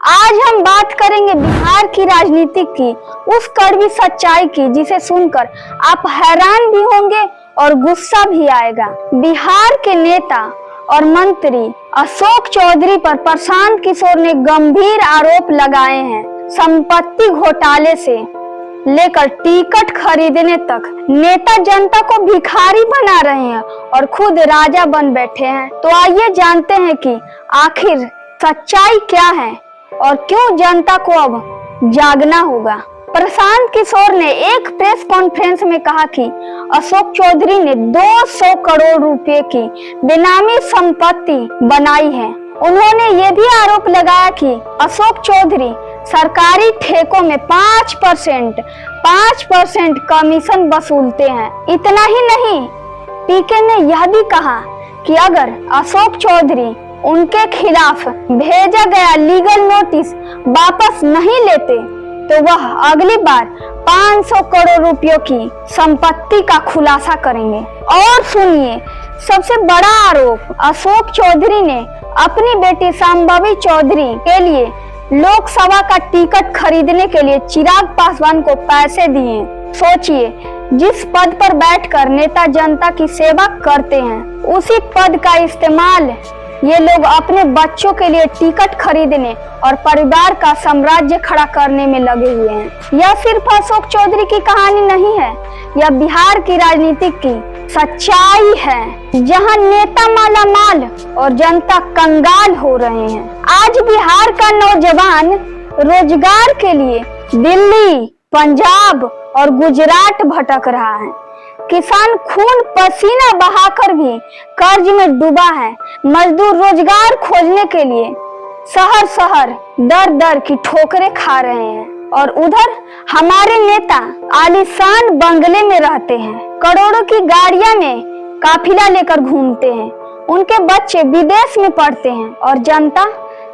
आज हम बात करेंगे बिहार की राजनीति की, उस कड़वी सच्चाई की जिसे सुनकर आप हैरान भी होंगे और गुस्सा भी आएगा। बिहार के नेता और मंत्री अशोक चौधरी पर प्रशांत किशोर ने गंभीर आरोप लगाए हैं। संपत्ति घोटाले से लेकर टिकट खरीदने तक नेता जनता को भिखारी बना रहे हैं और खुद राजा बन बैठे हैं। तो आइए जानते हैं कि आखिर सच्चाई क्या है और क्यों जनता को अब जागना होगा। प्रशांत किशोर ने एक प्रेस कॉन्फ्रेंस में कहा कि अशोक चौधरी ने 200 करोड़ रुपए की बेनामी संपत्ति बनाई है। उन्होंने ये भी आरोप लगाया कि अशोक चौधरी सरकारी ठेकों में 5% कमीशन वसूलते हैं। इतना ही नहीं, पीके ने यह भी कहा कि अगर अशोक चौधरी उनके खिलाफ भेजा गया लीगल नोटिस वापस नहीं लेते तो वह अगली बार 500 करोड़ रुपयों की संपत्ति का खुलासा करेंगे। और सुनिए, सबसे बड़ा आरोप, अशोक चौधरी ने अपनी बेटी शांभवी चौधरी के लिए लोकसभा का टिकट खरीदने के लिए चिराग पासवान को पैसे दिए। सोचिए, जिस पद पर बैठकर नेता जनता की सेवा करते हैं, उसी पद का इस्तेमाल ये लोग अपने बच्चों के लिए टिकट खरीदने और परिवार का साम्राज्य खड़ा करने में लगे हुए हैं। यह सिर्फ अशोक चौधरी की कहानी नहीं है, यह बिहार की राजनीति की सच्चाई है, जहां नेता माला माल और जनता कंगाल हो रहे हैं। आज बिहार का नौजवान रोजगार के लिए दिल्ली, पंजाब और गुजरात भटक रहा है। किसान खून पसीना बहाकर भी कर्ज में डूबा है। मजदूर रोजगार खोजने के लिए शहर शहर दर दर की ठोकरें खा रहे हैं और उधर हमारे नेता आलीशान बंगले में रहते हैं, करोड़ों की गाड़ियां में काफिला लेकर घूमते हैं, उनके बच्चे विदेश में पढ़ते हैं और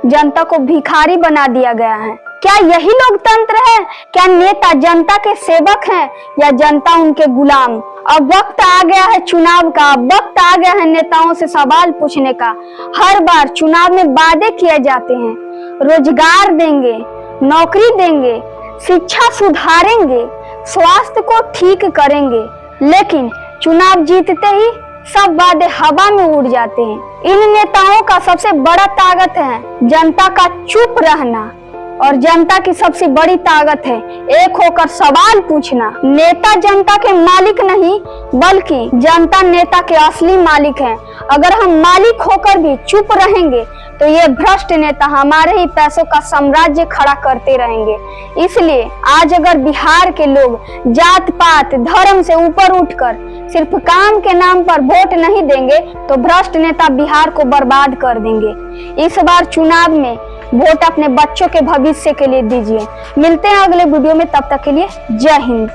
जनता को भिखारी बना दिया गया है। क्या यही लोकतंत्र है? क्या नेता जनता के सेवक हैं या जनता उनके गुलाम? अब वक्त आ गया है चुनाव का, वक्त आ गया है नेताओं से सवाल पूछने का। हर बार चुनाव में वादे किए जाते हैं, रोजगार देंगे, नौकरी देंगे, शिक्षा सुधारेंगे, स्वास्थ्य को ठीक करेंगे, लेकिन चुनाव जीतते ही सब वादे हवा में उड़ जाते हैं। इन नेताओं का सबसे बड़ा ताकत है जनता का चुप रहना और जनता की सबसे बड़ी ताकत है एक होकर सवाल पूछना। नेता जनता के मालिक नहीं, बल्कि जनता नेता के असली मालिक हैं। अगर हम मालिक होकर भी चुप रहेंगे तो ये भ्रष्ट नेता हमारे ही पैसों का साम्राज्य खड़ा करते रहेंगे। इसलिए आज अगर बिहार के लोग जात पात धर्म से ऊपर उठकर सिर्फ काम के नाम पर वोट नहीं देंगे तो भ्रष्ट नेता बिहार को बर्बाद कर देंगे। इस बार चुनाव में वोट अपने बच्चों के भविष्य के लिए दीजिए। मिलते हैं अगले वीडियो में, तब तक के लिए जय हिंद।